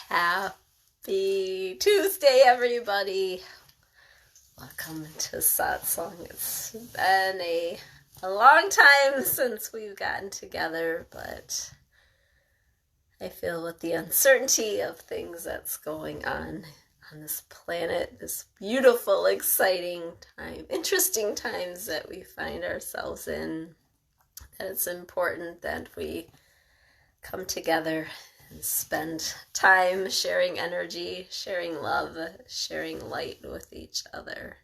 Happy Tuesday, everybody. Welcome to Satsang. It's been a long time since we've gotten together, but I feel with the uncertainty of things that's going on this planet, this beautiful, exciting time, interesting times that we find ourselves in, that it's important that we come together and spend time sharing energy, sharing love, sharing light with each other.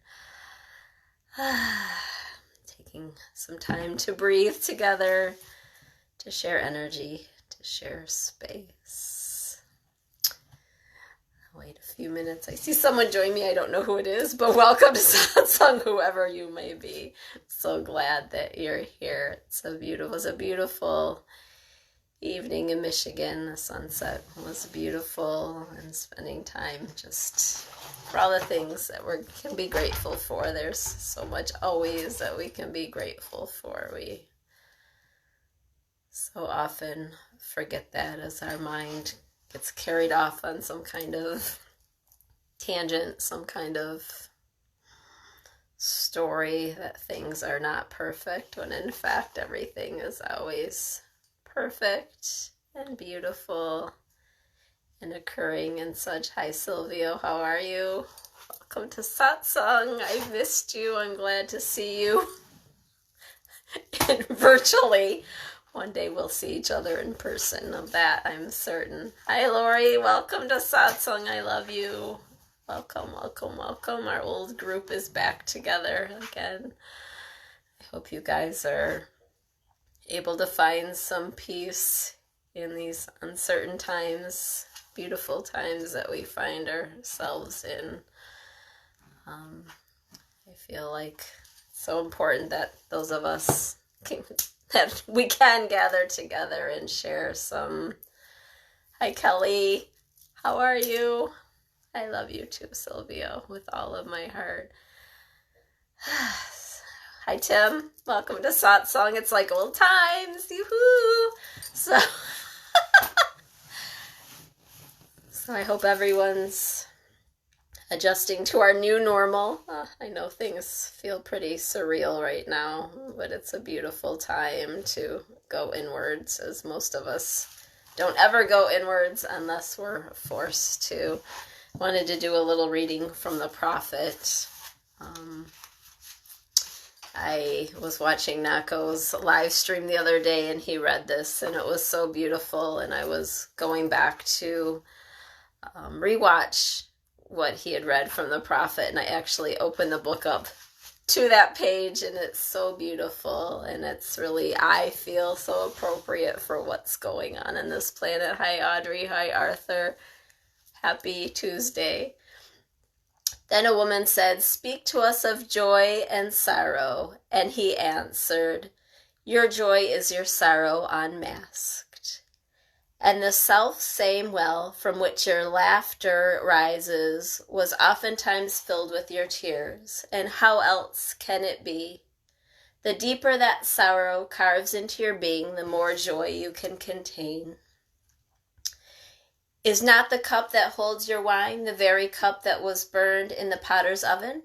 Taking some time to breathe together, to share energy, to share space. Wait a few minutes. I see someone join me. I don't know who it is, but welcome to Satsang, whoever you may be. So glad that you're here. It was a beautiful evening in Michigan. The sunset was beautiful, and spending time just for all the things that we can be grateful for. There's so much always that we can be grateful for. We so often forget that as our mind gets carried off on some kind of tangent, some kind of story that things are not perfect, when in fact everything is always perfect and beautiful and occurring and such. Hi Silvio, how are you? Welcome to Satsang. I missed you. I'm glad to see you. And virtually. One day we'll see each other in person, of that I'm certain. Hi Lori, welcome to Satsang. I love you. Welcome, welcome, welcome. Our old group is back together again. I hope you guys are able to find some peace in these uncertain times, beautiful times that we find ourselves in. I feel like it's so important that those of us that we can gather together and share some. Hi Kelly, how are you? I love you too, Silvio, with all of my heart. Hi Tim, welcome to Satsang. It's like old times, yoo-hoo! So I hope everyone's adjusting to our new normal. I know things feel pretty surreal right now, but it's a beautiful time to go inwards, as most of us don't ever go inwards unless we're forced to. Wanted to do a little reading from the prophet. I was watching Nako's live stream the other day, and he read this, and it was so beautiful, and I was going back to rewatch what he had read from the prophet, and I actually opened the book up to that page, and it's so beautiful, and it's really, I feel, so appropriate for what's going on in this planet. Hi Audrey, hi Arthur, happy Tuesday. Then a woman said, "Speak to us of joy and sorrow." And he answered, "Your joy is your sorrow unmasked. And the self-same well from which your laughter rises was oftentimes filled with your tears. And how else can it be? The deeper that sorrow carves into your being, the more joy you can contain. Is not the cup that holds your wine the very cup that was burned in the potter's oven?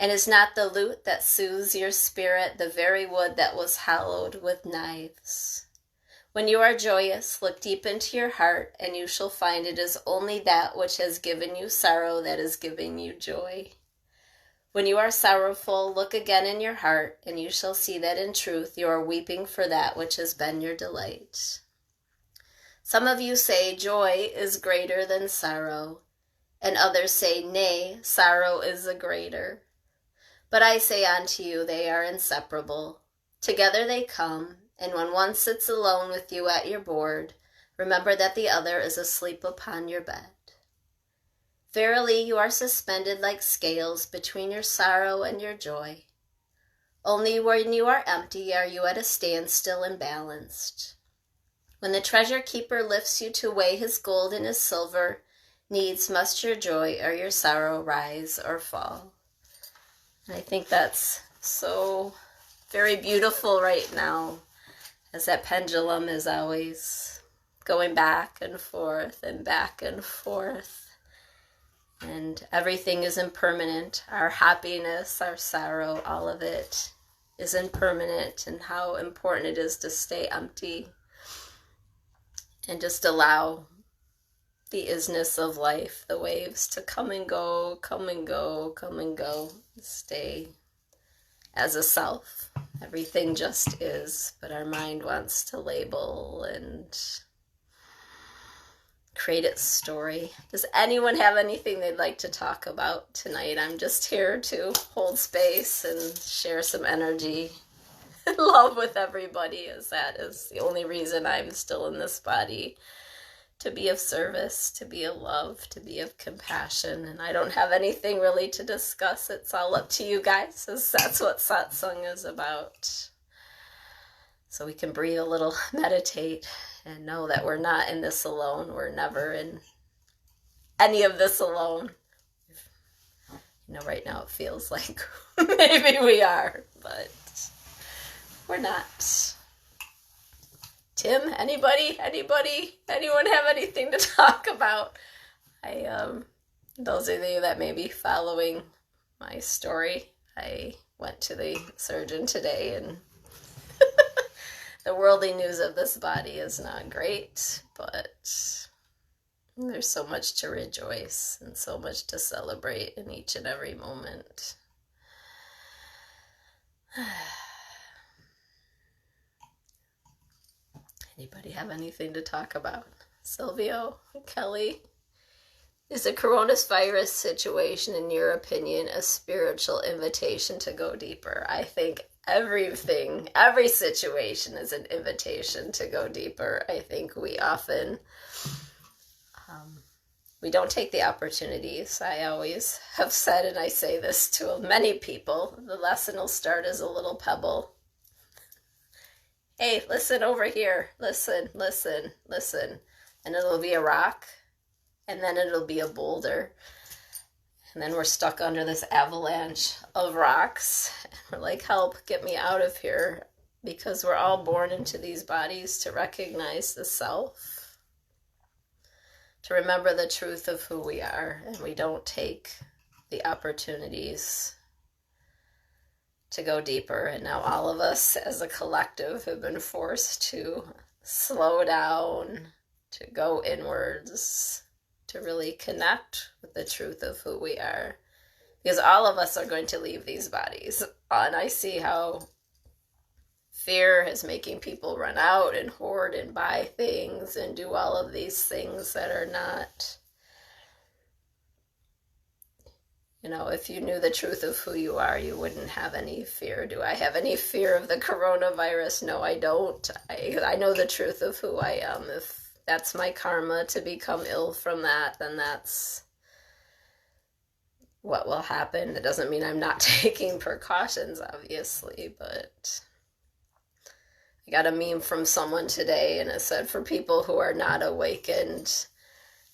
And is not the lute that soothes your spirit the very wood that was hollowed with knives? When you are joyous, look deep into your heart, and you shall find it is only that which has given you sorrow that is giving you joy. When you are sorrowful, look again in your heart, and you shall see that in truth you are weeping for that which has been your delight. Some of you say joy is greater than sorrow, and others say, nay, sorrow is the greater. But I say unto you, they are inseparable. Together they come, and when one sits alone with you at your board, remember that the other is asleep upon your bed. Verily, you are suspended like scales between your sorrow and your joy. Only when you are empty are you at a standstill and balanced. When the treasure keeper lifts you to weigh his gold and his silver, needs must your joy or your sorrow rise or fall. And I think that's so very beautiful right now, as that pendulum is always going back and forth and back and forth. And everything is impermanent. Our happiness, our sorrow, all of it is impermanent, and how important it is to stay empty and just allow the isness of life, the waves, to come and go, come and go, come and go. Stay as a self. Everything just is, but our mind wants to label and create its story. Does anyone have anything they'd like to talk about tonight? I'm just here to hold space and share some energy and love with everybody, as that is the only reason I'm still in this body. To be of service, to be of love, to be of compassion. And I don't have anything really to discuss. It's all up to you guys, as that's what satsang is about. So we can breathe a little, meditate, and know that we're not in this alone. We're never in any of this alone. You know, right now it feels like maybe we are, but we're not. Tim, anyone have anything to talk about? Those of you that may be following my story, I went to the surgeon today, and the worldly news of this body is not great, but there's so much to rejoice and so much to celebrate in each and every moment. Anybody have anything to talk about? Silvio, Kelly, is the coronavirus situation, in your opinion, a spiritual invitation to go deeper? I think every situation is an invitation to go deeper. I think we often, we don't take the opportunities. I always have said, and I say this to many people, the lesson will start as a little pebble. Hey, listen over here. Listen, listen, listen. And it'll be a rock, and then it'll be a boulder. And then we're stuck under this avalanche of rocks. We're like, help, get me out of here. Because we're all born into these bodies to recognize the self, to remember the truth of who we are. And we don't take the opportunities to go deeper. And now all of us as a collective have been forced to slow down, to go inwards, to really connect with the truth of who we are. Because all of us are going to leave these bodies. And I see how fear is making people run out and hoard and buy things and do all of these things that are not. You know, if you knew the truth of who you are, you wouldn't have any fear. Do I have any fear of the coronavirus? No, I don't. I know the truth of who I am. If that's my karma to become ill from that, then that's what will happen. It doesn't mean I'm not taking precautions, obviously, but I got a meme from someone today, and it said, for people who are not awakened,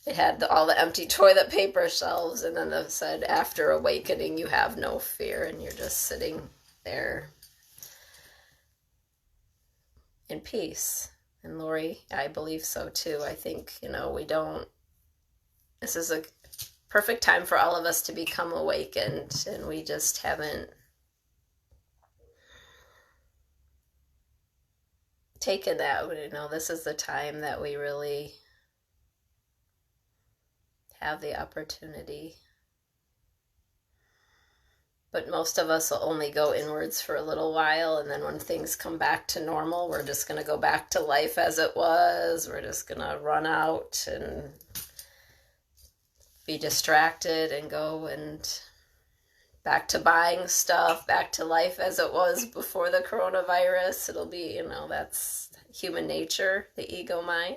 it had all the empty toilet paper shelves, and then it said, after awakening, you have no fear, and you're just sitting there in peace. And Lori, I believe so too. I think, this is a perfect time for all of us to become awakened, and we just haven't taken that. This is the time that we really have the opportunity. But most of us will only go inwards for a little while, and then when things come back to normal, we're just going to go back to life as it was. We're just going to run out and be distracted and go and back to buying stuff, back to life as it was before the coronavirus. It'll be, that's human nature, the ego mind.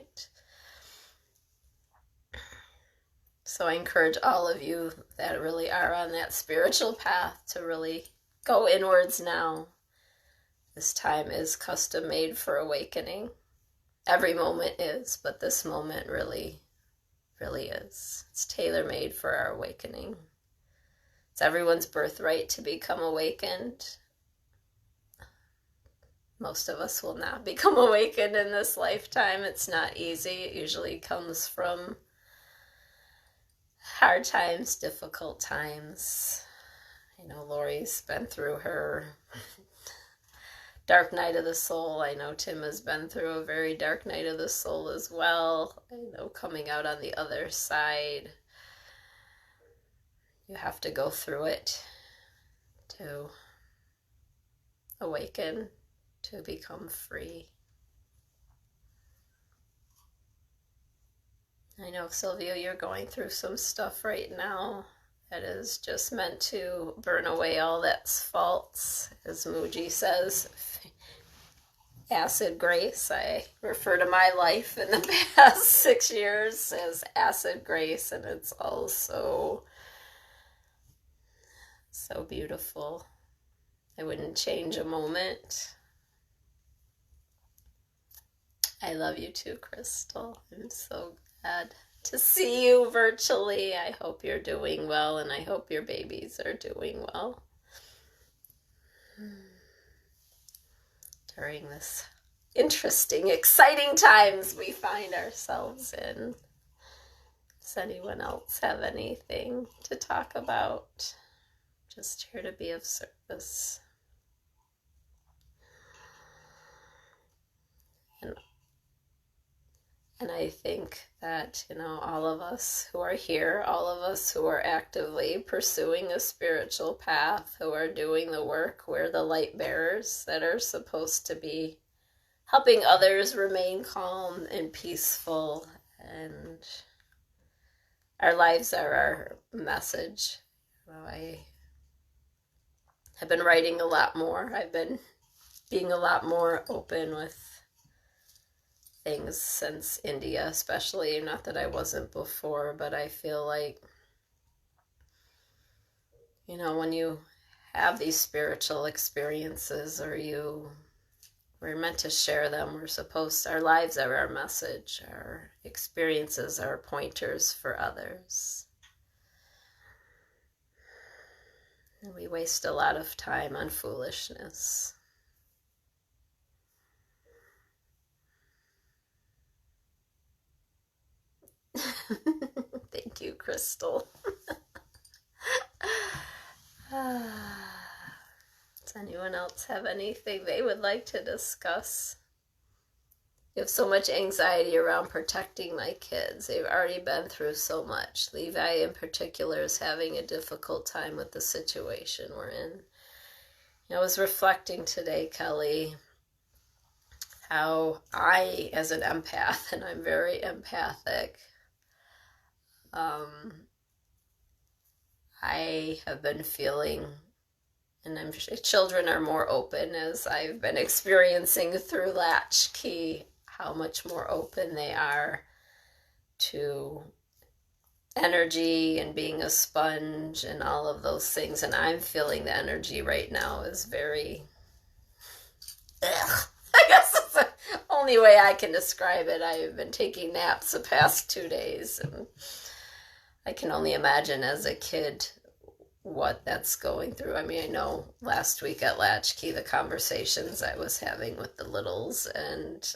So I encourage all of you that really are on that spiritual path to really go inwards now. This time is custom made for awakening. Every moment is, but this moment really, really is. It's tailor-made for our awakening. It's everyone's birthright to become awakened. Most of us will not become awakened in this lifetime. It's not easy. It usually comes from hard times, difficult times. I know Lori's been through her dark night of the soul. I know Tim has been through a very dark night of the soul as well. I know coming out on the other side, you have to go through it to awaken, to become free. I know, Sylvia, you're going through some stuff right now that is just meant to burn away all that's false. As Muji says, acid grace. I refer to my life in the past 6 years as acid grace, and it's also so beautiful. I wouldn't change a moment. I love you too, Crystal. I'm so glad to see you virtually. I hope you're doing well, and I hope your babies are doing well during this interesting, exciting times we find ourselves in. Does anyone else have anything to talk about? Just here to be of service. And I think that, all of us who are here, all of us who are actively pursuing a spiritual path, who are doing the work, we're the light bearers that are supposed to be helping others remain calm and peaceful. And our lives are our message. I have been writing a lot more. I've been being a lot more open with things since India, especially. Not that I wasn't before, but I feel like, when you have these spiritual experiences, or we're meant to share them. Our lives are our message. Our experiences are pointers for others. And we waste a lot of time on foolishness. Thank you, Crystal. Does anyone else have anything they would like to discuss? You have so much anxiety around protecting my kids. They've already been through so much. Levi in particular is having a difficult time with the situation we're in. I was reflecting today, Kelly, how I, as an empath, and I'm very empathic, I have been feeling, and I'm sure children are more open, as I've been experiencing through Latchkey, how much more open they are to energy and being a sponge and all of those things. And I'm feeling the energy right now is very, I guess it's the only way I can describe it. I've been taking naps the past 2 days, and I can only imagine as a kid what that's going through. I mean, I know last week at Latchkey, the conversations I was having with the littles, and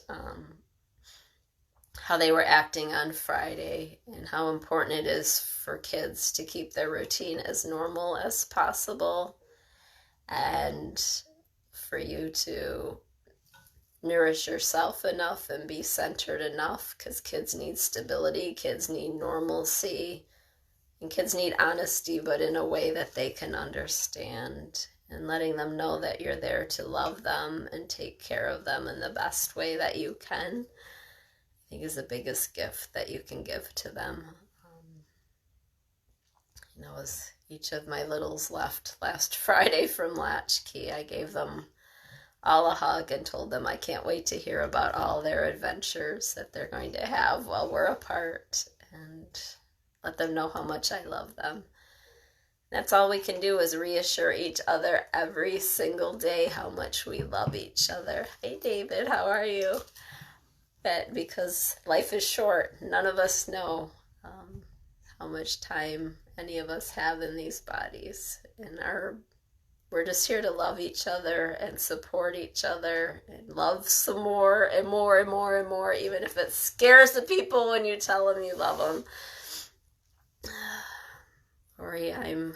how they were acting on Friday, and how important it is for kids to keep their routine as normal as possible, and for you to nourish yourself enough and be centered enough, because kids need stability, kids need normalcy, and kids need honesty, but in a way that they can understand, and letting them know that you're there to love them and take care of them in the best way that you can, I think is the biggest gift that you can give to them. As each of my littles left last Friday from Latchkey, I gave them all a hug and told them I can't wait to hear about all their adventures that they're going to have while we're apart, and let them know how much I love them. That's all we can do, is reassure each other every single day how much we love each other. Hey, David, how are you? But because life is short, none of us know how much time any of us have in these bodies. And our we're just here to love each other and support each other and love some more and more and more and more, even if it scares the people when you tell them you love them. Lori, I'm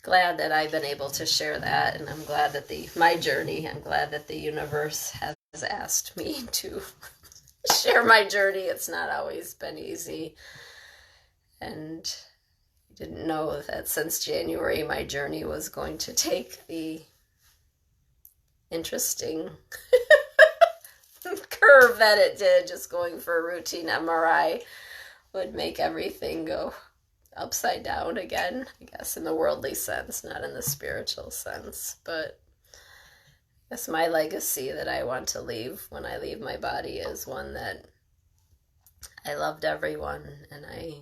glad that I've been able to share that, and I'm glad that I'm glad that the universe has asked me to share my journey. It's not always been easy, and I didn't know that since January my journey was going to take the interesting curve that it did. Just going for a routine MRI would make everything go upside down again, I guess, in the worldly sense, not in the spiritual sense. But I guess my legacy that I want to leave when I leave my body is one that I loved everyone, and I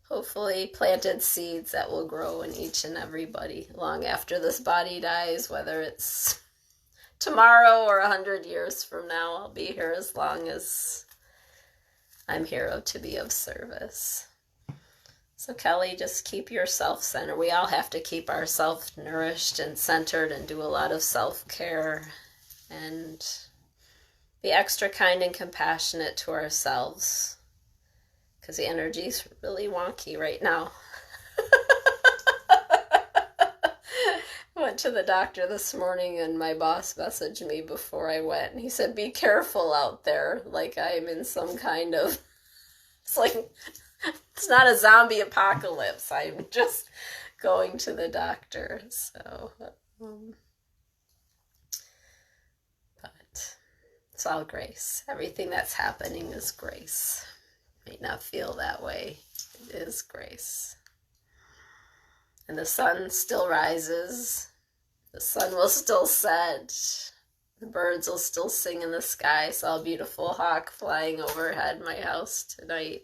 hopefully planted seeds that will grow in each and everybody long after this body dies, whether it's tomorrow or 100 years from now. I'll be here as long as I'm here to be of service. So Kelly, just keep yourself centered. We all have to keep ourselves nourished and centered and do a lot of self-care and be extra kind and compassionate to ourselves, because the energy's really wonky right now. I went to the doctor this morning and my boss messaged me before I went, and he said, be careful out there, like I'm in some kind of, it's like, it's not a zombie apocalypse. I'm just going to the doctor. So, but it's all grace. Everything that's happening is grace. May not feel that way. It is grace. And the sun still rises. The sun will still set. The birds will still sing in the sky. I saw a beautiful hawk flying overhead my house tonight.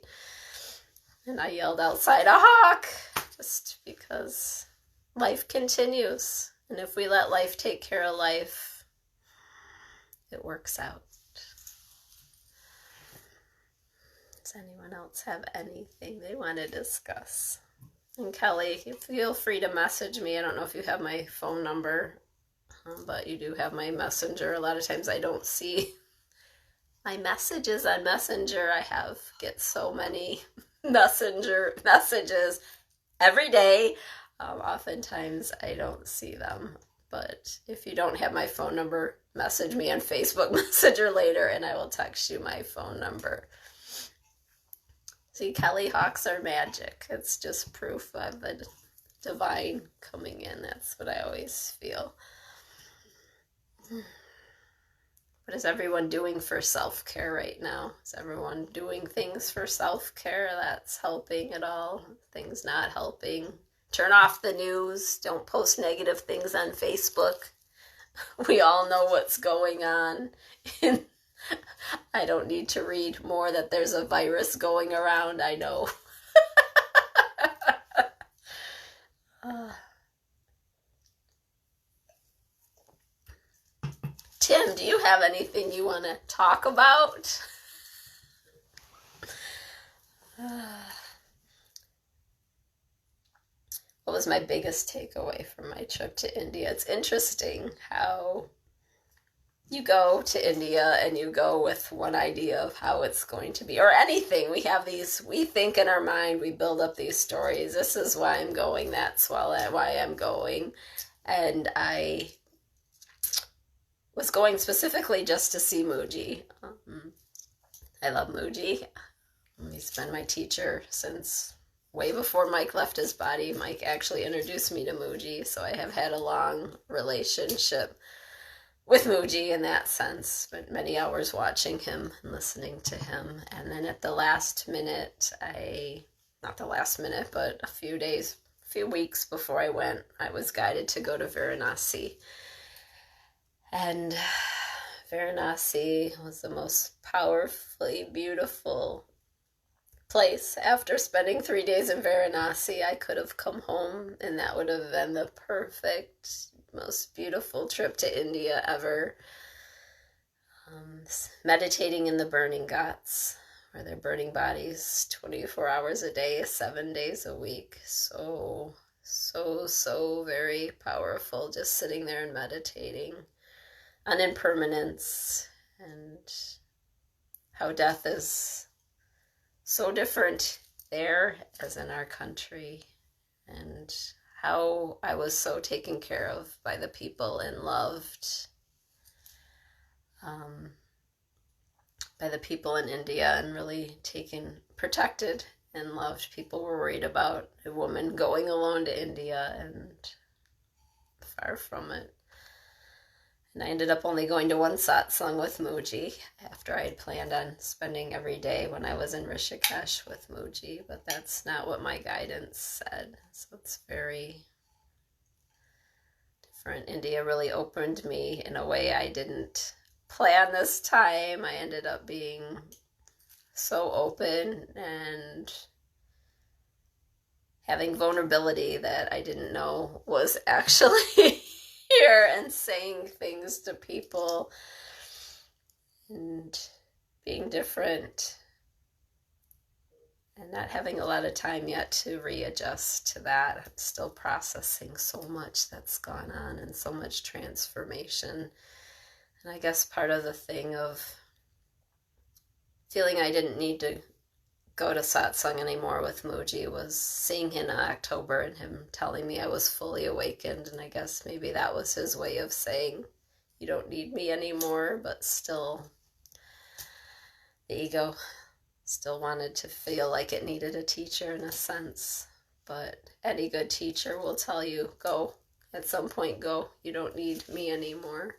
And I yelled outside, a hawk! Just because life continues. And if we let life take care of life, it works out. Does anyone else have anything they want to discuss? And Kelly, feel free to message me. I don't know if you have my phone number, but you do have my messenger. A lot of times I don't see my messages on Messenger. Get so many messenger messages every day. Oftentimes I don't see them, but if you don't have my phone number, message me on Facebook Messenger later and I will text you my phone number. See, Kelly, hawks are magic. It's just proof of the divine coming in. That's what I always feel. What is everyone doing for self-care right now? Is everyone doing things for self-care that's helping at all? Things not helping? Turn off the news. Don't post negative things on Facebook. We all know what's going on. I don't need to read more that there's a virus going around. I know. Tim, do you have anything you want to talk about? What was my biggest takeaway from my trip to India? It's interesting how you go to India and you go with one idea of how it's going to be, or anything. We have these, we think in our mind, we build up these stories. This is why I'm going, that's why I'm going. And I was going specifically just to see Muji. I love Muji. He's been my teacher since way before Mike left his body. Mike actually introduced me to Muji, so I have had a long relationship with Muji in that sense. Spent many hours watching him and listening to him. And then at the last minute, not the last minute, but a few weeks before I went, I was guided to go to Varanasi. And Varanasi was the most powerfully beautiful place. After spending 3 days in Varanasi, I could have come home and that would have been the perfect, most beautiful trip to India ever. Meditating in the burning ghats, where they're burning bodies 24 hours a day, 7 days a week. So so very powerful, just sitting there and meditating on impermanence and how death is so different there as in our country, and how I was so taken care of by the people and loved by the people in India, and really protected and loved. People were worried about a woman going alone to India, and far from it. And I ended up only going to one satsang with Muji after I had planned on spending every day when I was in Rishikesh with Muji, but that's not what my guidance said. So it's very different. India really opened me in a way I didn't plan this time. I ended up being so open and having vulnerability that I didn't know was actually here, and saying things to people and being different, and not having a lot of time yet to readjust to that. I'm still processing so much that's gone on and so much transformation. And I guess part of the thing of feeling I didn't need to go to satsang anymore with Muji was seeing him in October and him telling me I was fully awakened. And I guess maybe that was his way of saying, you don't need me anymore, but still the ego still wanted to feel like it needed a teacher in a sense. But any good teacher will tell you, go, at some point go, you don't need me anymore.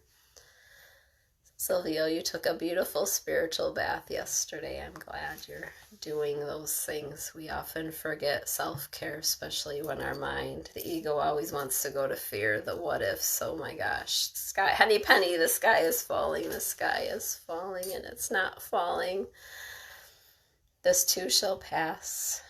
Sylvia, you took a beautiful spiritual bath yesterday. I'm glad you're doing those things. We often forget self-care, especially when our mind, the ego, always wants to go to fear, the what ifs. Oh my gosh, sky, honey penny, the sky is falling, the sky is falling, and it's not falling. This too shall pass.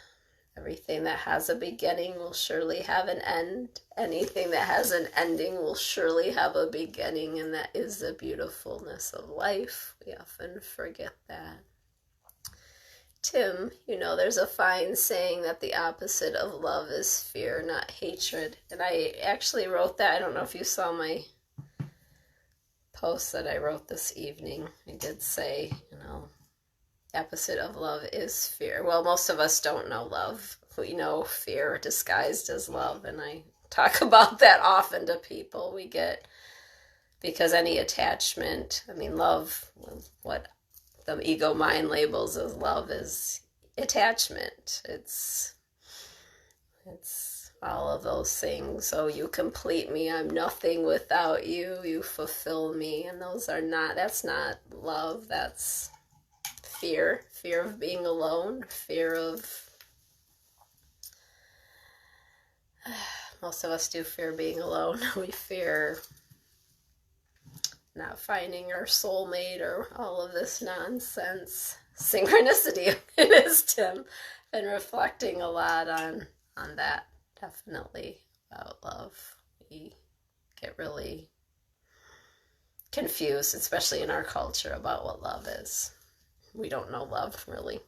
Everything that has a beginning will surely have an end. Anything that has an ending will surely have a beginning, and that is the beautifulness of life. We often forget that. Tim, you know, there's a fine saying that the opposite of love is fear, not hatred. And I actually wrote that. I don't know if you saw my post that I wrote this evening. I did say, you know, opposite of love is fear. Well, most of us don't know love. We know fear disguised as love, and I talk about that often to people. We get, because any attachment, I mean, love, what the ego mind labels as love is attachment. It's all of those things. So you complete me, I'm nothing without you, you fulfill me, and that's not love, that's fear of being alone, fear of, most of us do fear being alone. We fear not finding our soulmate or all of this nonsense. Synchronicity, it is, Tim. Been reflecting a lot on that, definitely, about love. We get really confused, especially in our culture, about what love is. We don't know love, really.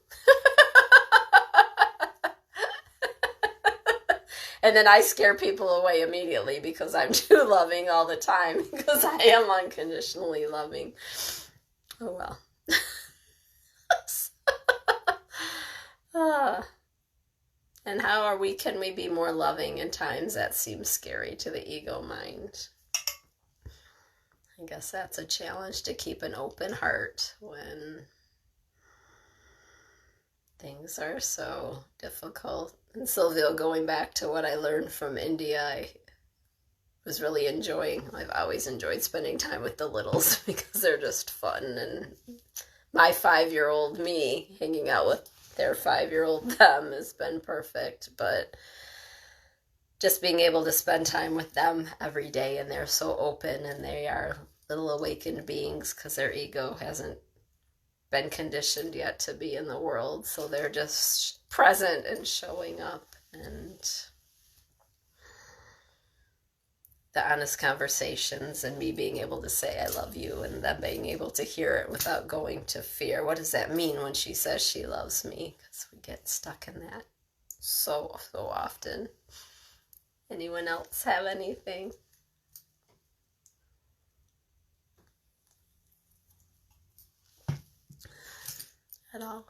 And then I scare people away immediately because I'm too loving all the time, because I am unconditionally loving. Oh well. And how can we be more loving in times that seem scary to the ego mind? I guess that's a challenge, to keep an open heart when things are so difficult. And Sylvia, going back to what I learned from India, I was really enjoying. I've always enjoyed spending time with the littles because they're just fun. And my 5-year-old me hanging out with their 5-year-old them has been perfect. But just being able to spend time with them every day, and they're so open, and they are little awakened beings because their ego hasn't been conditioned yet to be in the world, so they're just present and showing up, and the honest conversations, and me being able to say I love you, and them being able to hear it without going to fear. What does that mean when she says she loves me? Because we get stuck in that so often. Anyone else have anything? At all?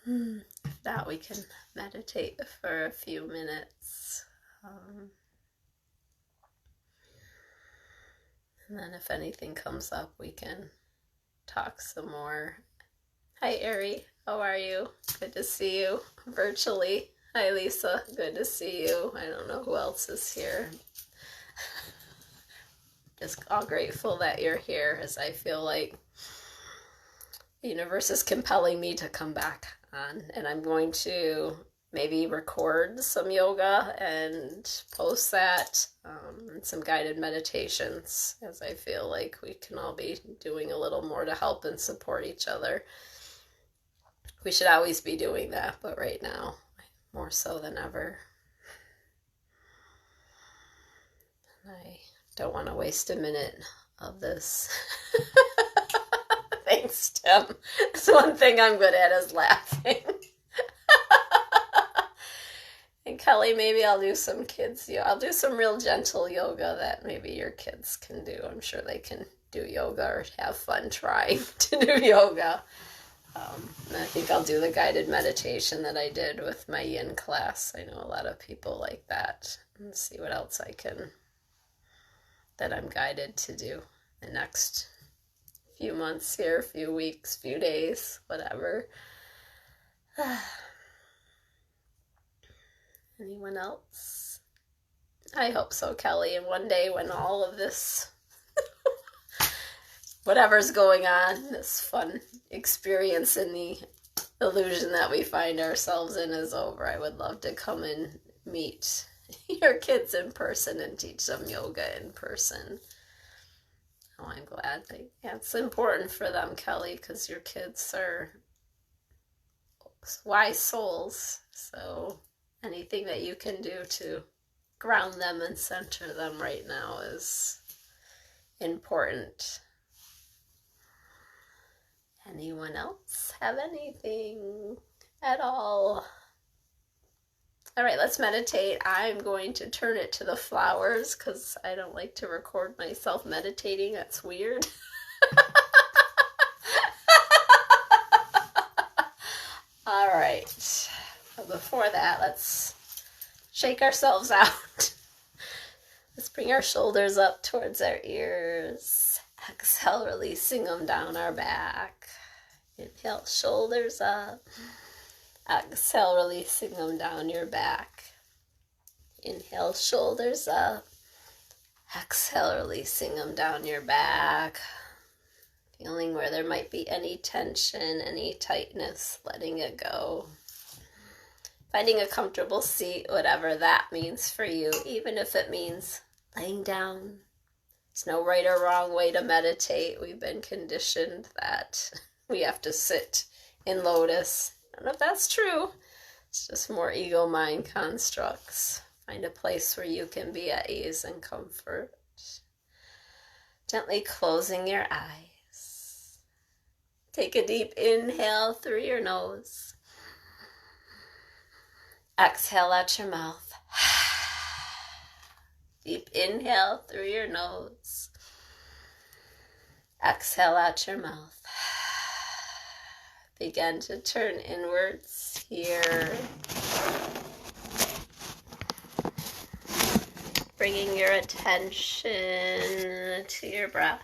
Now we can meditate for a few minutes. And then if anything comes up, we can talk some more. Hi, Ari. How are you? Good to see you virtually. Hi, Lisa. Good to see you. I don't know who else is here. Just all grateful that you're here, as I feel like the universe is compelling me to come back on. And I'm going to maybe record some yoga and post that, and some guided meditations, as I feel like we can all be doing a little more to help and support each other. We should always be doing that, but right now, more so than ever. I don't want to waste a minute of this. Thanks, Tim. That's one thing I'm good at, is laughing. And Kelly, maybe I'll do some kids yoga. I'll do some real gentle yoga that maybe your kids can do. I'm sure they can do yoga or have fun trying to do yoga. And I think I'll do the guided meditation that I did with my yin class. I know a lot of people like that. And see what else that I'm guided to do the next few months here, few weeks, few days, whatever. Anyone else? I hope so, Kelly. And one day when all of this, whatever's going on, this fun experience in the illusion that we find ourselves in is over, I would love to come and meet your kids in person and teach them yoga in person. Oh, I'm glad. It's important for them, Kelly, because your kids are wise souls. So anything that you can do to ground them and center them right now is important. Anyone else have anything at all? All right, let's meditate. I'm going to turn it to the flowers because I don't like to record myself meditating. That's weird. All right. But before that, let's shake ourselves out. Let's bring our shoulders up towards our ears. Exhale, releasing them down our back. Inhale, shoulders up. Exhale, releasing them down your back. Inhale, shoulders up. Exhale, releasing them down your back. Feeling where there might be any tension, any tightness, letting it go. Finding a comfortable seat, whatever that means for you, even if it means laying down. There's no right or wrong way to meditate. We've been conditioned that we have to sit in lotus. I don't know if that's true. It's just more ego mind constructs. Find a place where you can be at ease and comfort. Gently closing your eyes. Take a deep inhale through your nose. Exhale out your mouth. Deep inhale through your nose. Exhale out your mouth. Begin to turn inwards here. Bringing your attention to your breath.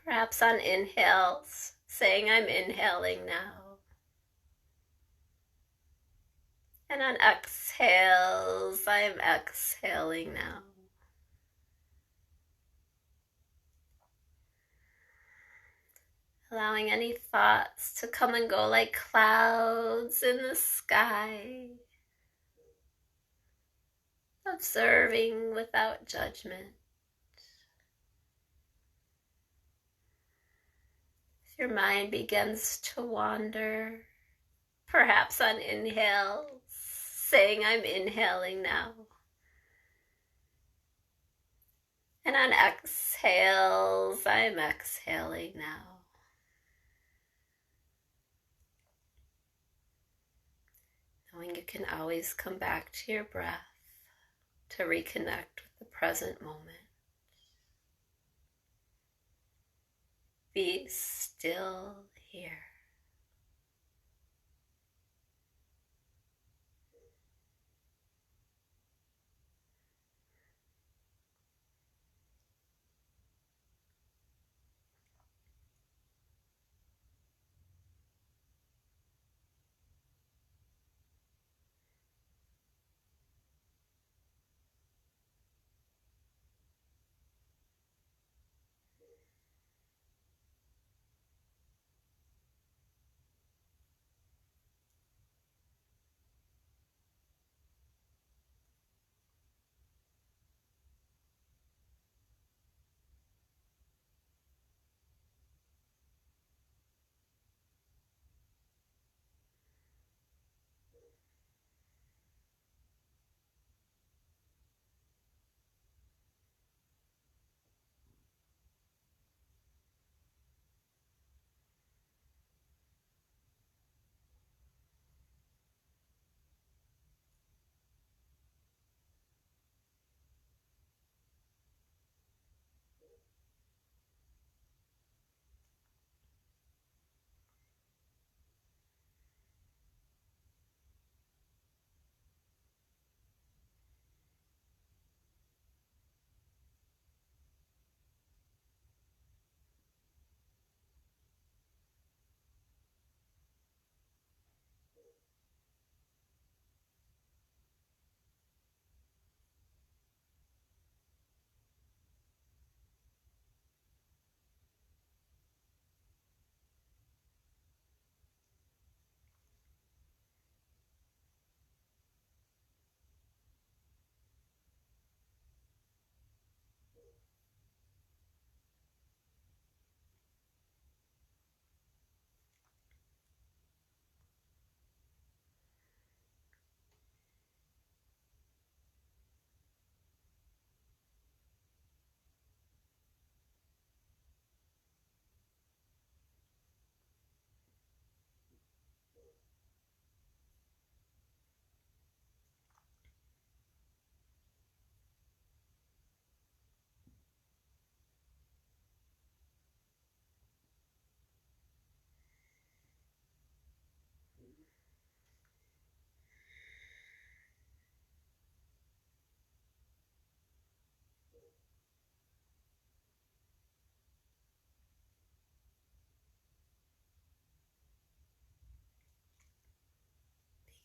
Perhaps on inhales, saying I'm inhaling now. And on exhales, I'm exhaling now. Allowing any thoughts to come and go like clouds in the sky. Observing without judgment. If your mind begins to wander, perhaps on inhales, saying I'm inhaling now. And on exhales, I'm exhaling now. knowing you can always come back to your breath to reconnect with the present moment. Be still here.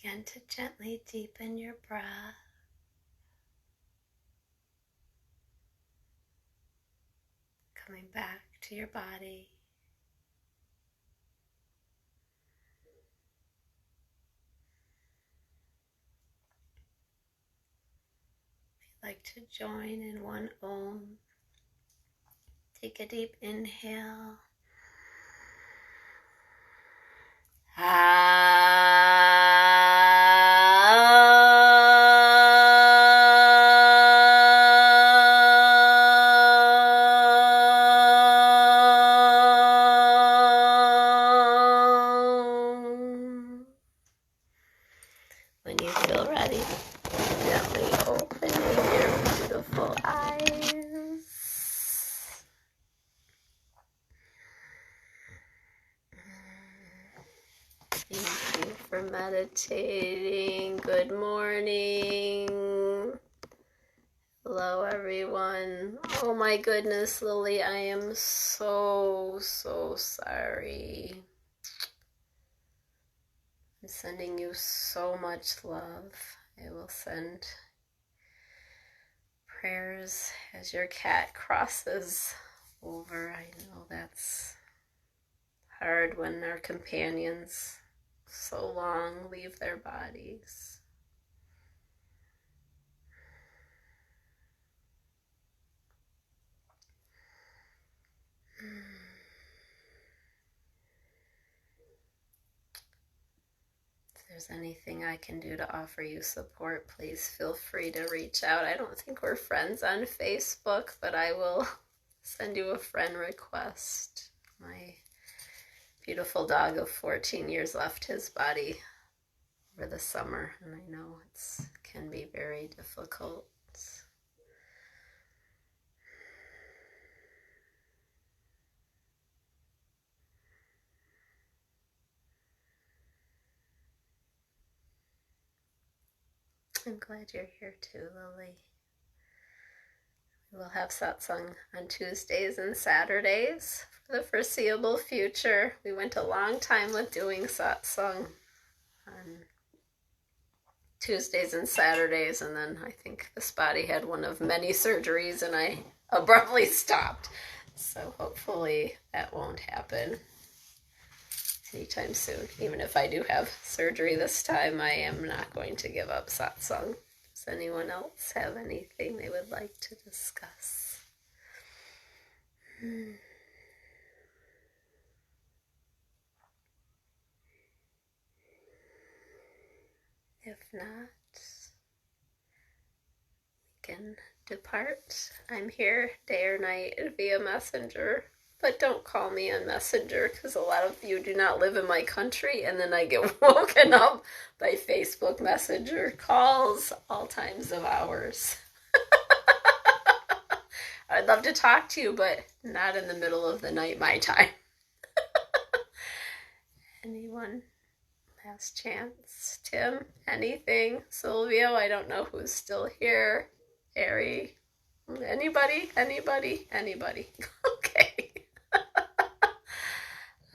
Begin to gently deepen your breath. Coming back to your body. If you'd like to join in one Om, take a deep inhale. When you feel ready, gently opening your beautiful eyes. Thank you for meditating. Good morning. Hello, everyone. Oh my goodness, Lily, I am so sorry. I'm sending you so much love. I will send prayers as your cat crosses over. I know that's hard when our companions so long leave their bodies. If there's anything I can do to offer you support, please feel free to reach out. I don't think we're friends on Facebook, but I will send you a friend request. My beautiful dog of 14 years left his body over the summer, and I know it can be very difficult. I'm glad you're here too, Lily. We'll have satsang on Tuesdays and Saturdays for the foreseeable future. We went a long time with doing satsang on Tuesdays and Saturdays, and then I think this body had one of many surgeries and I abruptly stopped. So hopefully that won't happen anytime soon. Even if I do have surgery this time, I am not going to give up satsang. Does anyone else have anything they would like to discuss? If not, we can depart. I'm here day or night via messenger, but don't call me on messenger because a lot of you do not live in my country, and then I get woken up by Facebook messenger calls all times of hours. I'd love to talk to you, but not in the middle of the night my time. Anyone? Last chance. Tim? Anything? Silvio? I don't know who's still here. Ari? Anybody? Anybody? Anybody? Okay.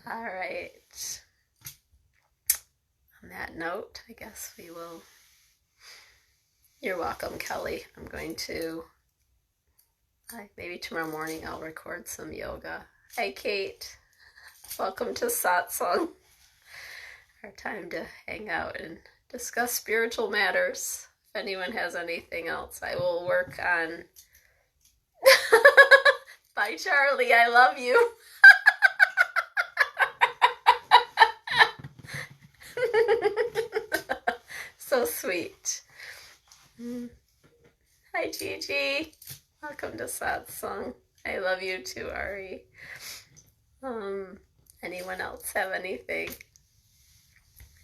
All right. On that note, I guess we will... You're welcome, Kelly. I'm going to... maybe tomorrow morning I'll record some yoga. Hi, Kate. Welcome to Satsang. Our time to hang out and discuss spiritual matters. If anyone has anything else, I will work on... Bye, Charlie. I love you. So sweet. Hi, Gigi. Welcome to Satsang. I love you too, Ari. Anyone else have anything?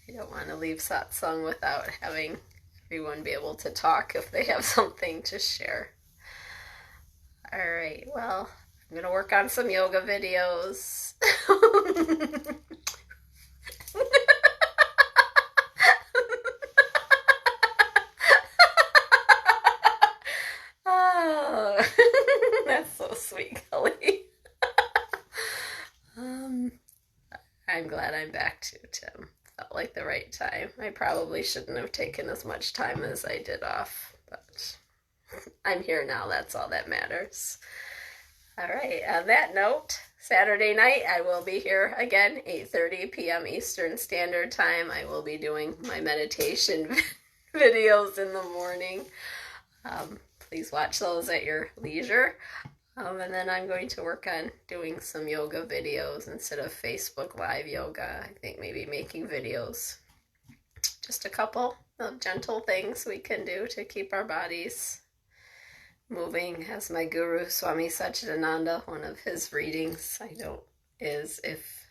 I don't want to leave satsang without having everyone be able to talk if they have something to share. All right, well, I'm going to work on some yoga videos. Oh, that's so sweet, Kelly. I'm glad I'm back too, Tim. Felt like the right time. I probably shouldn't have taken as much time as I did off, but I'm here now. That's all that matters. All right, on that note, Saturday night I will be here again, 8:30 p.m. Eastern Standard Time. I will be doing my meditation videos in the morning. Please watch those at your leisure. And then I'm going to work on doing some yoga videos instead of Facebook Live yoga. I think maybe making videos. Just a couple of gentle things we can do to keep our bodies moving. As my guru, Swami Satchidananda, one of his readings, is if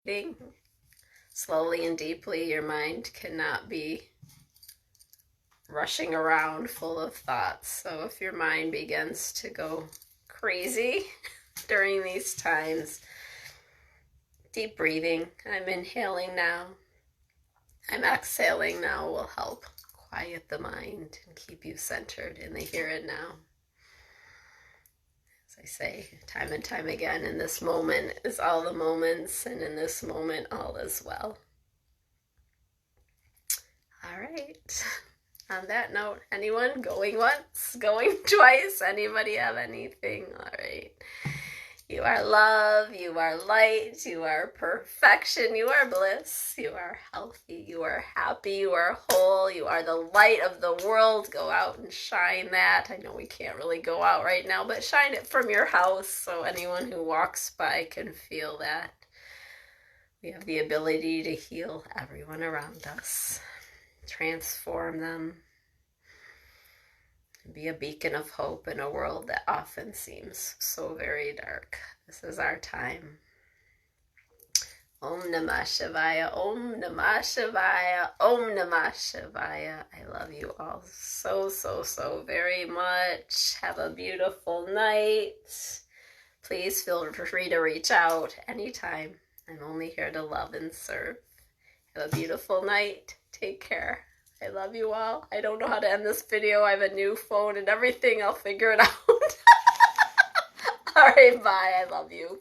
eating slowly and deeply, your mind cannot be rushing around full of thoughts. So if your mind begins to go crazy during these times, deep breathing, I'm inhaling now, I'm exhaling now, will help quiet the mind and keep you centered in the here and now. As I say time and time again, in this moment is all the moments, and in this moment all is well. All right. On that note, anyone going once, going twice? Anybody have anything? All right. You are love, you are light, you are perfection, you are bliss, you are healthy, you are happy, you are whole, you are the light of the world. Go out and shine that. I know we can't really go out right now, but shine it from your house so anyone who walks by can feel that. We have the ability to heal everyone around us, transform them, and be a beacon of hope in a world that often seems so very dark. This is our time. Om Namah Shivaya, Om Namah Shivaya, Om Namah Shivaya. I love you all so, so, so very much. Have a beautiful night. Please feel free to reach out anytime. I'm only here to love and serve. Have a beautiful night. Take care. I love you all. I don't know how to end this video. I have a new phone and everything. I'll figure it out. All right, bye. I love you.